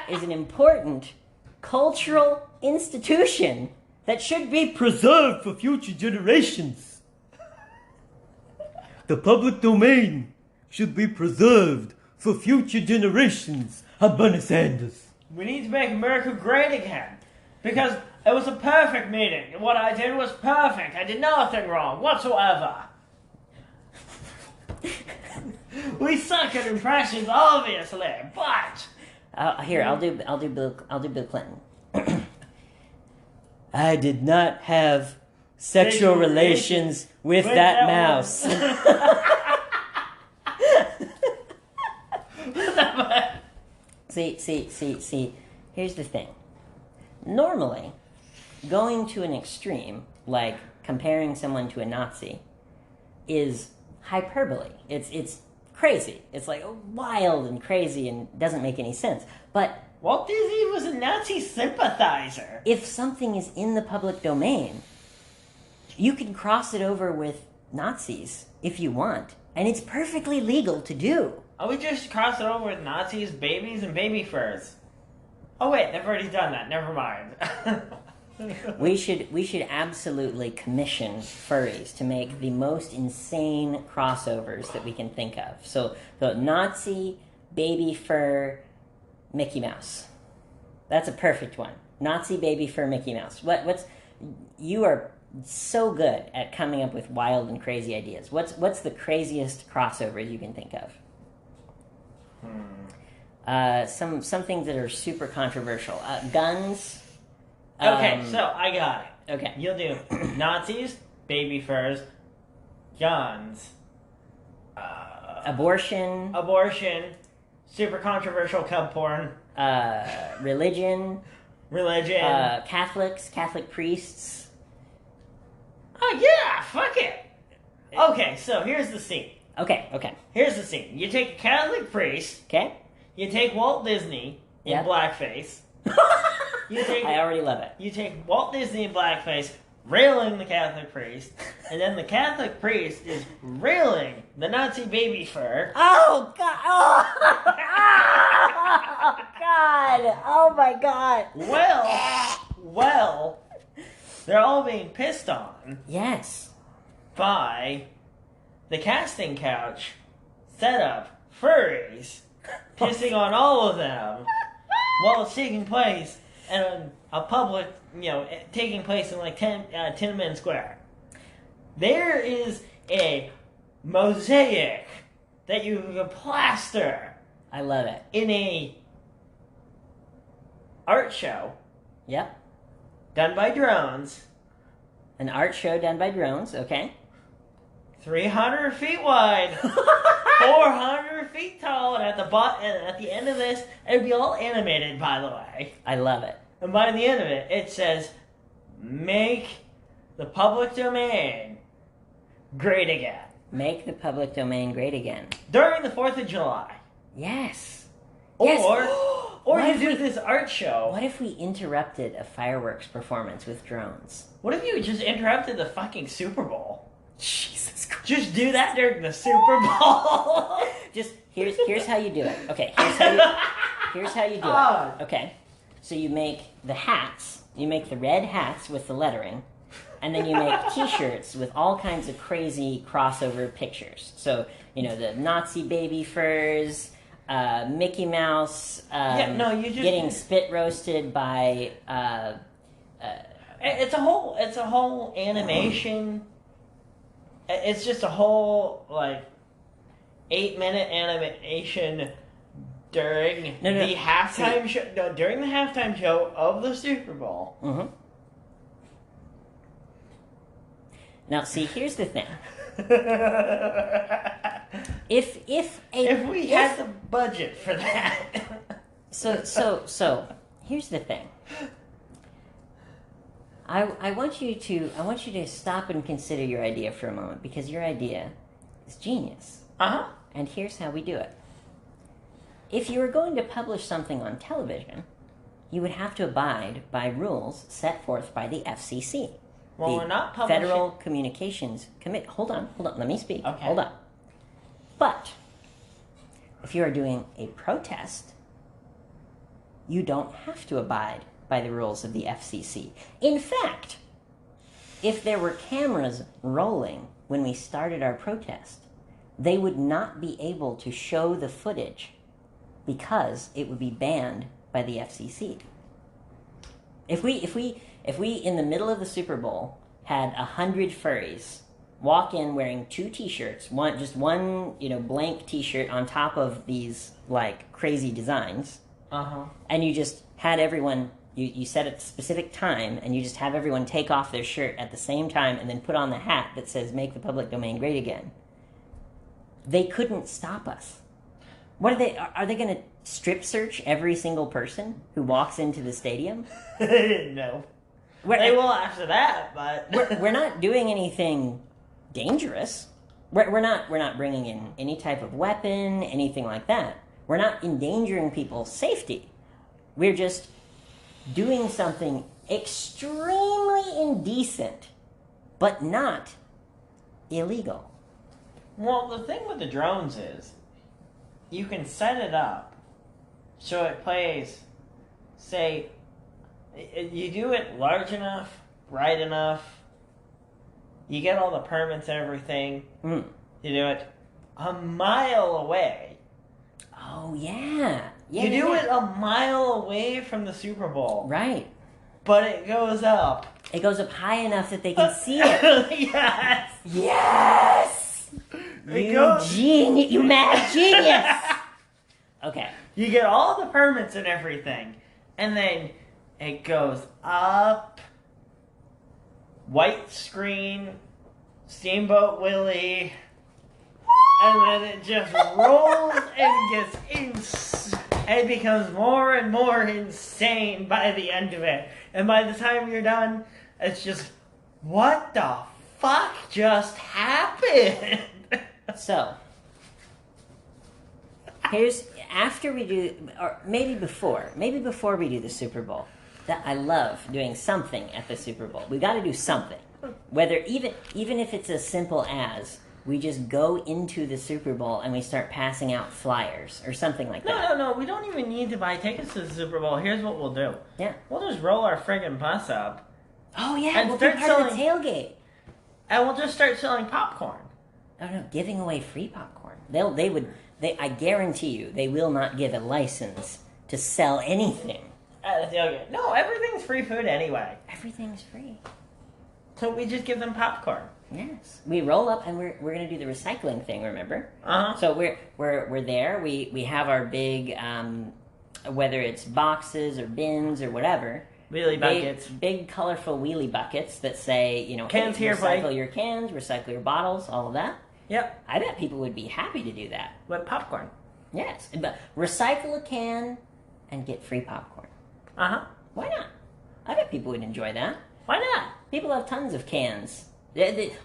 Speaker 1: is an important cultural institution that should be
Speaker 3: Preserved for future generations. The public domain should be preserved for future generations. I'm Bernie Sanders.
Speaker 2: We need to make America great again. Because it was a perfect meeting. What I did was perfect. I did nothing wrong whatsoever. We suck at impressions, obviously, but
Speaker 1: here. I'll do Bill Clinton.
Speaker 3: I did not have sexual relations with that mouse.
Speaker 1: See. Here's the thing. Normally, going to an extreme, like comparing someone to a Nazi, is hyperbole. It's crazy. It's like wild and crazy and doesn't make any sense. But
Speaker 2: Walt Disney was a Nazi sympathizer.
Speaker 1: if something is in the public domain, you can cross it over with Nazis if you want, and it's perfectly legal to do.
Speaker 2: Oh, we just crossed it over with Nazis, babies, and baby furs. Oh wait, they've already done that. Never mind.
Speaker 1: We should absolutely commission furries to make the most insane crossovers that we can think of. So the Nazi, baby fur, Mickey Mouse. That's a perfect one. Nazi, baby fur, Mickey Mouse. You are so good at coming up with wild and crazy ideas. What's the craziest crossover you can think of? Some things that are super controversial. Guns.
Speaker 2: Okay, so I got it.
Speaker 1: Okay.
Speaker 2: You'll do Nazis, baby furs, guns,
Speaker 1: Abortion.
Speaker 2: super controversial cub porn,
Speaker 1: Religion.
Speaker 2: religion.
Speaker 1: Catholics. Catholic priests.
Speaker 2: Oh yeah, fuck it. Okay, so here's the scene.
Speaker 1: Okay.
Speaker 2: Here's the scene. You take a Catholic priest,
Speaker 1: Okay?
Speaker 2: you take Walt Disney in
Speaker 1: Yeah.
Speaker 2: blackface. You take
Speaker 1: I already love it.
Speaker 2: You take Walt Disney in blackface, railing the Catholic priest, and then the Catholic priest is railing the Nazi baby fur.
Speaker 1: Oh God! Oh, oh God! Oh my God!
Speaker 2: Well, they're all being pissed on
Speaker 1: Yes.
Speaker 2: by the casting couch setup furries pissing on all of them while it's taking place in a public, taking place in like Tiananmen Square. There is a mosaic that you can plaster
Speaker 1: I love it.
Speaker 2: in a art show
Speaker 1: Yep.
Speaker 2: done by drones,
Speaker 1: An art show done by drones. Okay.
Speaker 2: 300 feet wide, 400 feet tall, and at the end of this, it'd be all animated, by the way.
Speaker 1: I love it.
Speaker 2: And by the end of it, it says, "Make the public domain great again."
Speaker 1: Make the public domain great again.
Speaker 2: During the 4th of July.
Speaker 1: Yes.
Speaker 2: Or,
Speaker 1: Yes.
Speaker 2: or
Speaker 1: What
Speaker 2: you
Speaker 1: if
Speaker 2: do
Speaker 1: we-
Speaker 2: this art show.
Speaker 1: What if we interrupted a fireworks performance with drones?
Speaker 2: What if you just interrupted the fucking Super Bowl?
Speaker 1: Jesus Christ.
Speaker 2: Just do that during the Super Bowl.
Speaker 1: Just here's how you do it. Okay, here's how you do
Speaker 2: Ah.
Speaker 1: it. Okay, so you make the hats. You make the red hats with the lettering, and then you make T-shirts with all kinds of crazy crossover pictures. So the Nazi baby furs, Mickey Mouse,
Speaker 2: you just
Speaker 1: getting spit roasted by.
Speaker 2: It's a whole animation. It's just a whole 8-minute animation during the halftime show. No, during the halftime show of the Super Bowl.
Speaker 1: Mm-hmm. Now, see, here's the thing. If
Speaker 2: we had the budget for that.
Speaker 1: So here's the thing. I want you to stop and consider your idea for a moment, because your idea is genius.
Speaker 2: Uh-huh.
Speaker 1: And here's how we do it. If you were going to publish something on television, you would have to abide by rules set forth by the FCC.
Speaker 2: Well, we're not publishing.
Speaker 1: Federal Communications Committee. Hold on, let me speak.
Speaker 2: Okay.
Speaker 1: Hold on. But if you are doing a protest, you don't have to abide by the rules of the FCC. In fact, if there were cameras rolling when we started our protest, they would not be able to show the footage because it would be banned by the FCC. If we in the middle of the Super Bowl had 100 furries walk in wearing 2 T-shirts, one blank T-shirt on top of these crazy designs, and you just had everyone. You set a specific time, and you just have everyone take off their shirt at the same time and then put on the hat that says, "Make the public domain great again." They couldn't stop us. What are they going to strip search every single person who walks into the stadium?
Speaker 2: No. They will after that, but...
Speaker 1: we're not doing anything dangerous. We're not bringing in any type of weapon, anything like that. We're not endangering people's safety. We're just doing something extremely indecent, but not illegal.
Speaker 2: Well, the thing with the drones is, you can set it up so it plays, say, you do it large enough, bright enough, you get all the permits and everything, you do it a mile away.
Speaker 1: Oh, yeah.
Speaker 2: You do it a mile away from the Super Bowl.
Speaker 1: Right.
Speaker 2: But it goes up.
Speaker 1: It goes up high enough that they can see it.
Speaker 2: Yes!
Speaker 1: Yes! You mad genius! Okay.
Speaker 2: You get all the permits and everything, and then it goes up, white screen, Steamboat Willie, and then it just rolls and gets it becomes more and more insane by the end of it. And by the time you're done, it's just, what the fuck just happened?
Speaker 1: So, here's after we do, or maybe before we do the Super Bowl. That I love doing something at the Super Bowl. We got to do something. Whether even if it's as simple as we just go into the Super Bowl and we start passing out flyers or something like that.
Speaker 2: No. We don't even need to buy tickets to the Super Bowl. Here's what we'll do.
Speaker 1: Yeah.
Speaker 2: We'll just roll our friggin' bus up.
Speaker 1: Oh yeah,
Speaker 2: And
Speaker 1: we'll be
Speaker 2: start
Speaker 1: part of the
Speaker 2: selling-
Speaker 1: tailgate.
Speaker 2: And we'll just start selling popcorn.
Speaker 1: Oh no, giving away free popcorn. I guarantee you, they will not give a license to sell anything.
Speaker 2: At the tailgate. No, everything's free food anyway.
Speaker 1: Everything's free.
Speaker 2: So we just give them popcorn.
Speaker 1: Yes, we roll up and we're gonna do the recycling thing. Remember?
Speaker 2: Uh-huh.
Speaker 1: So we're there. We have our big whether it's boxes or bins or whatever.
Speaker 2: Wheelie buckets.
Speaker 1: Big colorful wheelie buckets that say,
Speaker 2: Cans
Speaker 1: hey,
Speaker 2: here,
Speaker 1: recycle
Speaker 2: buddy.
Speaker 1: your cans, recycle your bottles, all of that.
Speaker 2: Yep.
Speaker 1: I bet people would be happy to do that.
Speaker 2: With popcorn.
Speaker 1: Yes, but recycle a can and get free popcorn.
Speaker 2: Uh-huh.
Speaker 1: Why not? I bet people would enjoy that.
Speaker 2: Why not?
Speaker 1: People have tons of cans.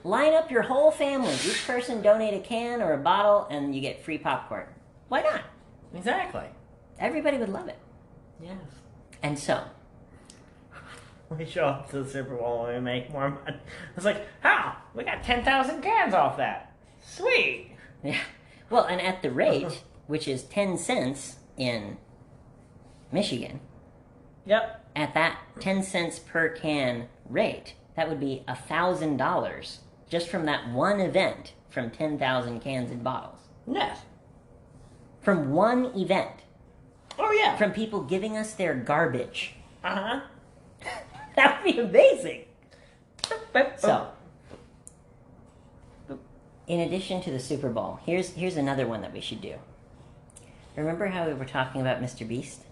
Speaker 1: Line up your whole family. Each person donate a can or a bottle, and you get free popcorn. Why not?
Speaker 2: Exactly.
Speaker 1: Everybody would love it.
Speaker 2: Yes.
Speaker 1: And so,
Speaker 2: We show up to the Super Bowl and we make more money. It's like, how? We got 10,000 cans off that. Sweet.
Speaker 1: yeah. Well, and at the rate, which is 10 cents in Michigan,
Speaker 2: Yep.
Speaker 1: at that 10 cents per can rate, that would be $1,000 just from that one event from 10,000 cans and bottles.
Speaker 2: Yes.
Speaker 1: From one event.
Speaker 2: Oh, yeah.
Speaker 1: From people giving us their garbage.
Speaker 2: Uh-huh.
Speaker 1: That would be amazing. So, in addition to the Super Bowl, here's another one that we should do. Remember how we were talking about Mr. Beast?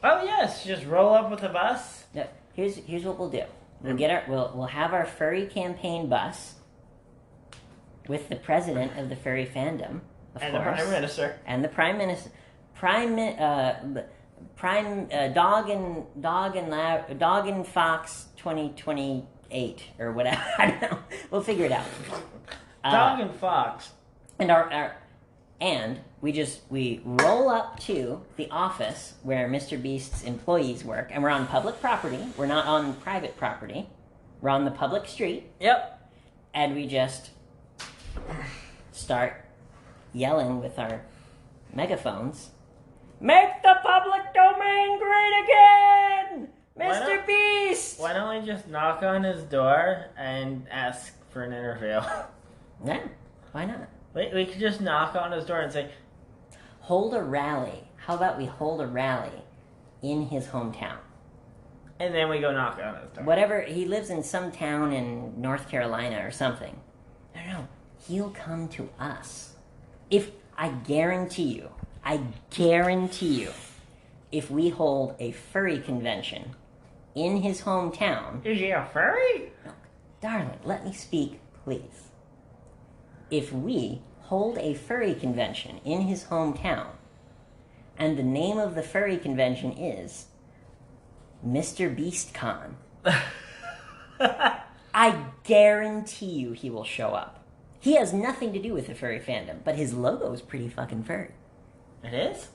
Speaker 2: Oh, yes. Just roll up with a bus.
Speaker 1: No, here's what we'll do. We'll have our furry campaign bus with the president of the furry fandom, of
Speaker 2: And
Speaker 1: course,
Speaker 2: the Prime Minister.
Speaker 1: and the Prime Minister, Dog and Fox 2028 or whatever. I don't know. We'll figure it out.
Speaker 2: Dog and Fox.
Speaker 1: And we roll up to the office where Mr. Beast's employees work, and we're on public property. We're not on private property. We're on the public street,
Speaker 2: Yep.
Speaker 1: and we just start yelling with our megaphones. Make the public domain great again!
Speaker 2: Why
Speaker 1: Mr.
Speaker 2: not?
Speaker 1: Beast!
Speaker 2: Why don't we just knock on his door and ask for an interview?
Speaker 1: Yeah, why not?
Speaker 2: We could just knock on his door and say,
Speaker 1: Hold a rally. How about we hold a rally in his hometown?
Speaker 2: and then we go knock on his door.
Speaker 1: Whatever, he lives in some town in North Carolina or something. No, he'll come to us. I guarantee you, if we hold a furry convention in his hometown...
Speaker 2: Is he a furry?
Speaker 1: No, darling, let me speak, please. If we hold a furry convention in his hometown, and the name of the furry convention is Mr. BeastCon, I guarantee you he will show up. He has nothing to do with the furry fandom, but his logo is pretty fucking furry.
Speaker 2: It is?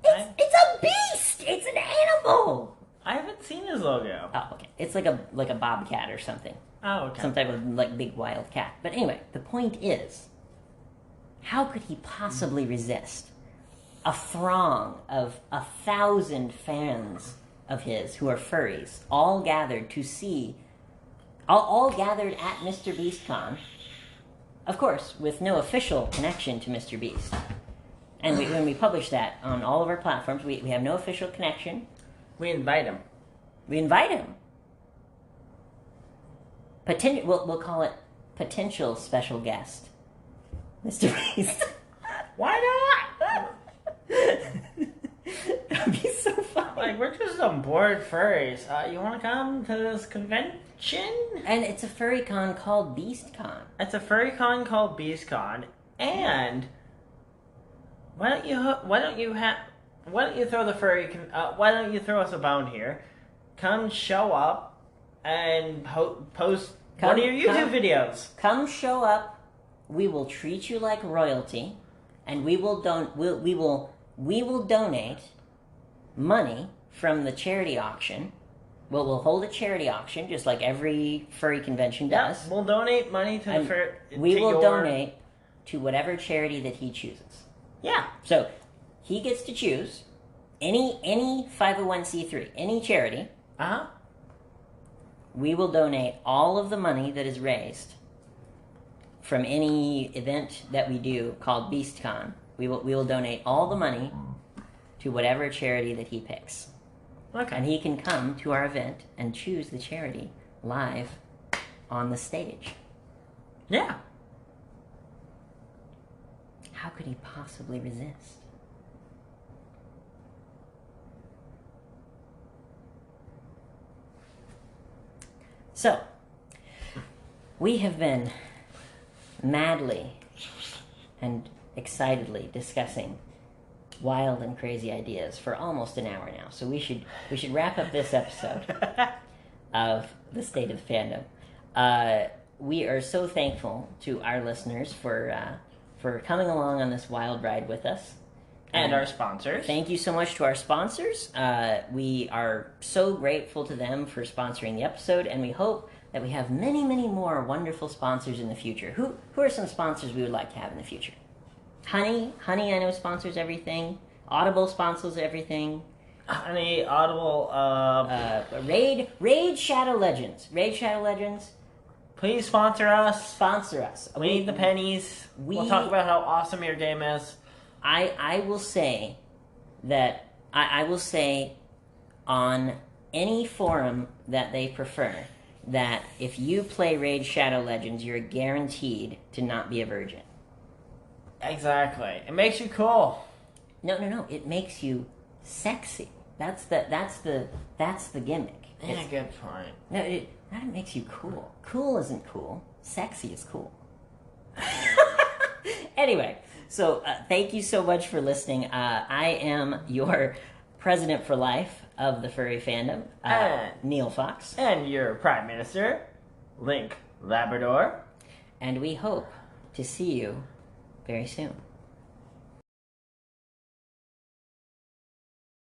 Speaker 1: It's a beast! It's an animal!
Speaker 2: I haven't seen his logo.
Speaker 1: Oh, okay. It's like a bobcat or something.
Speaker 2: Oh, okay.
Speaker 1: Some type of like big wild cat. But anyway, the point is, how could he possibly resist a throng of 1,000 fans of his who are furries, all gathered to see, all gathered at Mr. BeastCon, of course, with no official connection to Mr. Beast. And when we publish that on all of our platforms, we have no official connection.
Speaker 2: We invite him.
Speaker 1: We invite him. We'll call it potential special guest, Mr. Beast.
Speaker 2: Why not?
Speaker 1: That'd be so fun.
Speaker 2: Like, we're just some bored furries. You want to come to this convention?
Speaker 1: And it's a furry con called BeastCon.
Speaker 2: It's a furry con called BeastCon, and why don't you throw the furry? Why don't you throw us a bone here? Come show up and post one of your YouTube videos.
Speaker 1: Come show up. We will treat you like royalty, and we will donate money from the charity auction. Well, we'll hold a charity auction, just like every furry convention does.
Speaker 2: We'll donate money to
Speaker 1: And
Speaker 2: the
Speaker 1: we will donate to whatever charity that he chooses.
Speaker 2: Yeah.
Speaker 1: So he gets to choose any 501c3, any charity.
Speaker 2: Uh-huh.
Speaker 1: We will donate all of the money that is raised from any event that we do called BeastCon. We will donate all the money to whatever charity that he picks.
Speaker 2: Okay.
Speaker 1: And he can come to our event and choose the charity live on the stage.
Speaker 2: Yeah.
Speaker 1: How could he possibly resist? So, we have been madly and excitedly discussing wild and crazy ideas for almost an hour now. So we should wrap up this episode of the State of the Fandom. We are so thankful to our listeners for coming along on this wild ride with us.
Speaker 2: And our sponsors.
Speaker 1: Thank you so much to our sponsors. We are so grateful to them for sponsoring the episode, and we hope that we have many, many more wonderful sponsors in the future. Who are some sponsors we would like to have in the future? Honey, I know sponsors everything. Audible sponsors everything.
Speaker 2: Honey, Audible,
Speaker 1: Raid Shadow Legends.
Speaker 2: Please sponsor us.
Speaker 1: Sponsor us.
Speaker 2: We need the pennies. We'll talk about how awesome your game is.
Speaker 1: I will say that I will say on any forum that they prefer that if you play Raid Shadow Legends, you're guaranteed to not be a virgin.
Speaker 2: Exactly. It makes you cool.
Speaker 1: No. It makes you sexy. That's the gimmick.
Speaker 2: Yeah, good point.
Speaker 1: No, it makes you cool. Cool isn't cool. Sexy is cool. Anyway, so thank you so much for listening. I am your president for life of the furry fandom, Neil Fox.
Speaker 2: And your Prime Minister, Link Labrador.
Speaker 1: And we hope to see you very soon.